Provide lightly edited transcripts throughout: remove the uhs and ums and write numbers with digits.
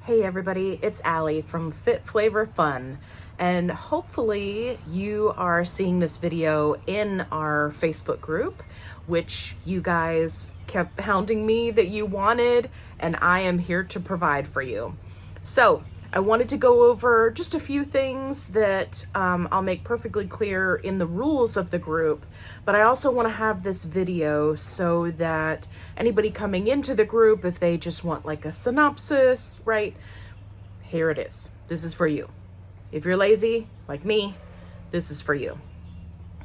Hey everybody, it's Allie from Fit Flavor Fun, and hopefully you are seeing this video in our Facebook group, which you guys kept hounding me that you wanted, and I am here to provide for you. So I wanted to go over just a few things that I'll make perfectly clear in the rules of the group, but I also want to have this video so that anybody coming into the group, if they just want like a synopsis, right? Here it is. This is for you. If you're lazy, like me, this is for you.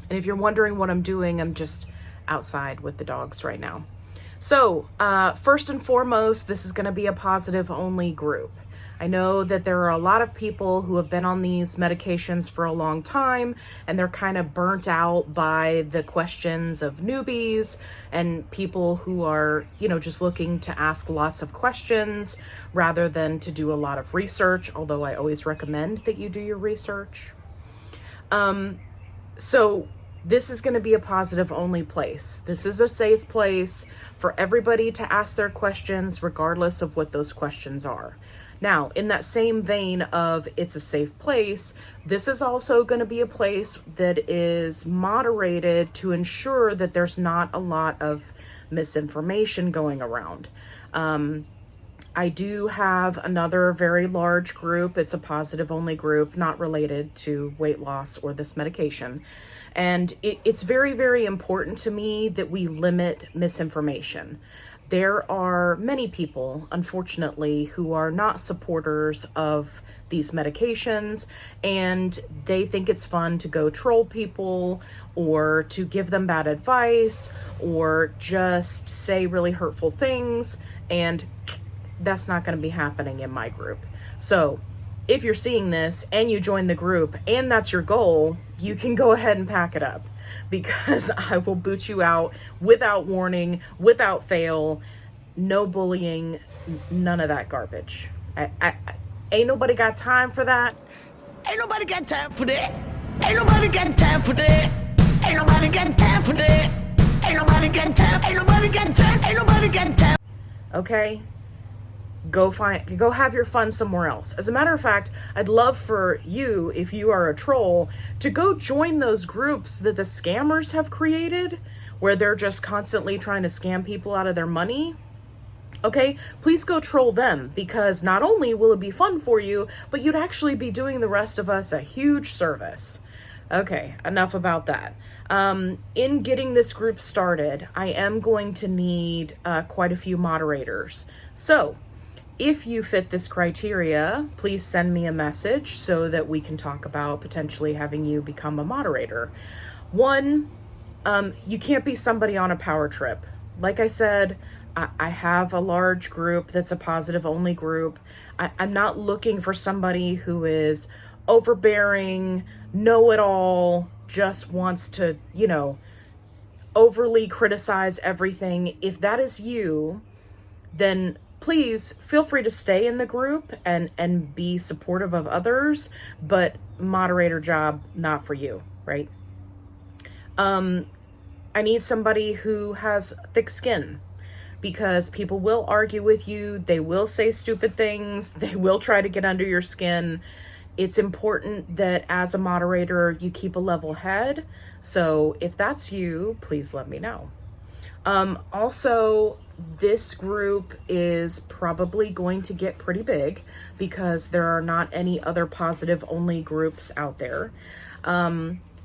And if you're wondering what I'm doing, I'm just outside with the dogs right now. So first and foremost, this is going to be a positive only group. I know that there are a lot of people who have been on these medications for a long time and they're kind of burnt out by the questions of newbies and people who are, just looking to ask lots of questions rather than to do a lot of research, although I always recommend that you do your research. So this is going to be a positive only place. This is a safe place for everybody to ask their questions regardless of what those questions are. Now, in that same vein of it's a safe place, this is also going to be a place that is moderated to ensure that there's not a lot of misinformation going around. I do have another very large group. It's a positive only group, not related to weight loss or this medication. And it's very, very important to me that we limit misinformation. There are many people, unfortunately, who are not supporters of these medications, and they think it's fun to go troll people or to give them bad advice or just say really hurtful things, and that's not going to be happening in my group. So if you're seeing this and you join the group and that's your goal, you can go ahead and pack it up, because I will boot you out without warning, without fail, no bullying, none of that garbage. Ain't nobody got time for that. Ain't nobody got time for that. Ain't nobody got time for that. Ain't nobody got time for that. Ain't nobody got time. Ain't nobody got time. Ain't nobody got time. Okay? Go have your fun somewhere else. As a matter of fact, I'd love for you, if you are a troll, to go join those groups that the scammers have created, where they're just constantly trying to scam people out of their money. Okay, please go troll them, because not only will it be fun for you, but you'd actually be doing the rest of us a huge service. Okay, enough about that. In getting this group started, I am going to need quite a few moderators. So if you fit this criteria, please send me a message so that we can talk about potentially having you become a moderator. One, you can't be somebody on a power trip. Like I said, I have a large group that's a positive only group. I'm not looking for somebody who is overbearing, know-it-all, just wants to, overly criticize everything. If that is you, then please feel free to stay in the group and be supportive of others, but moderator job, not for you, right? I need somebody who has thick skin, because people will argue with you. They will say stupid things. They will try to get under your skin. It's important that as a moderator, you keep a level head. So if that's you, please let me know. Also, this group is probably going to get pretty big because there are not any other positive only groups out there.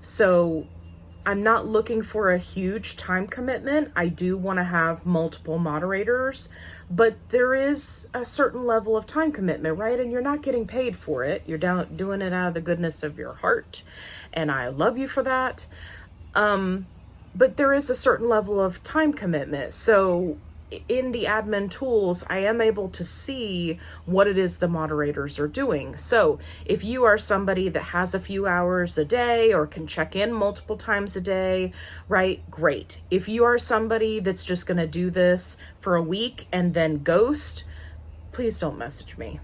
So I'm not looking for a huge time commitment. I do want to have multiple moderators, but there is a certain level of time commitment, right? And you're not getting paid for it. You're doing it out of the goodness of your heart, and I love you for that. But there is a certain level of time commitment. So in the admin tools, I am able to see what it is the moderators are doing. So if you are somebody that has a few hours a day or can check in multiple times a day, right? Great. If you are somebody that's just going to do this for a week and then ghost, please don't message me.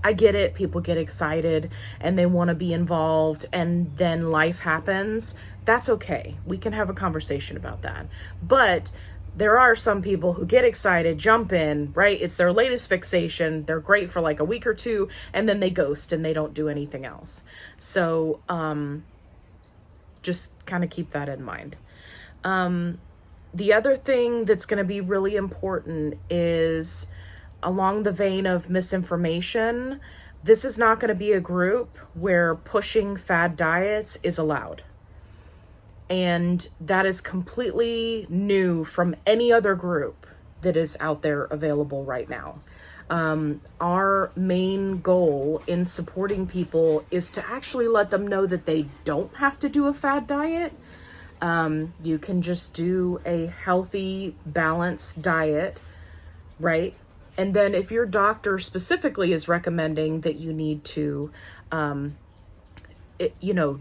I get it. People get excited and they want to be involved, and then life happens. That's okay. We can have a conversation about that. But there are some people who get excited, jump in, right? It's their latest fixation. They're great for like a week or two, and then they ghost and they don't do anything else. So just kind of keep that in mind. The other thing that's going to be really important is, along the vein of misinformation, this is not going to be a group where pushing fad diets is allowed. And that is completely new from any other group that is out there available right now. Our main goal in supporting people is to actually let them know that they don't have to do a fad diet. You can just do a healthy, balanced diet, right? And then if your doctor specifically is recommending that you need to,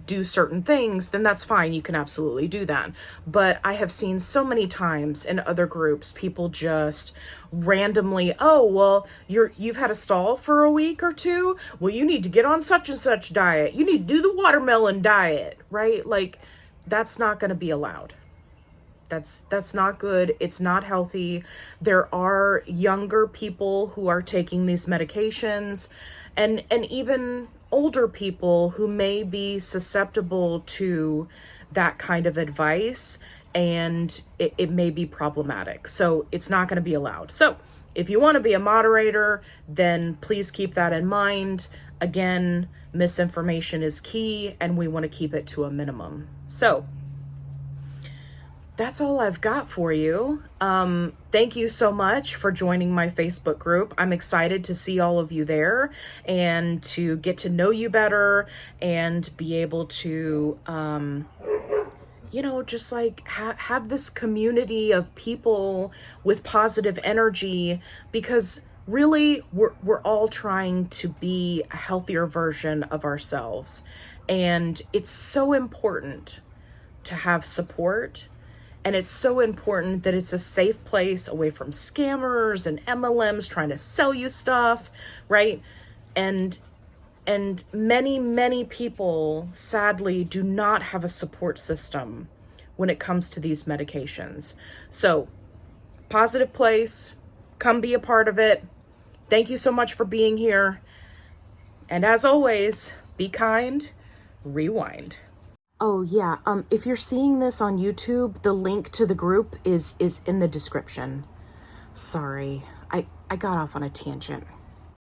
do certain things, then that's fine. You can absolutely do that. But I have seen so many times in other groups, people just randomly, oh, well, you've had a stall for a week or two. Well, you need to get on such and such diet. You need to do the watermelon diet, right? Like, that's not going to be allowed. That's not good. It's not healthy. There are younger people who are taking these medications, and even older people who may be susceptible to that kind of advice, and it may be problematic. So it's not going to be allowed. So if you want to be a moderator, then please keep that in mind. Again, misinformation is key, and we want to keep it to a minimum. So that's all I've got for you. Thank you so much for joining my Facebook group. I'm excited to see all of you there and to get to know you better and be able to, just like have this community of people with positive energy, because really we're all trying to be a healthier version of ourselves. And it's so important to have support. And it's so important that it's a safe place away from scammers and MLMs trying to sell you stuff, right? And many, many people, sadly, do not have a support system when it comes to these medications. So, positive place, come be a part of it. Thank you so much for being here. And as always, be kind, rewind. Oh yeah, if you're seeing this on YouTube, the link to the group is in the description. Sorry, I got off on a tangent.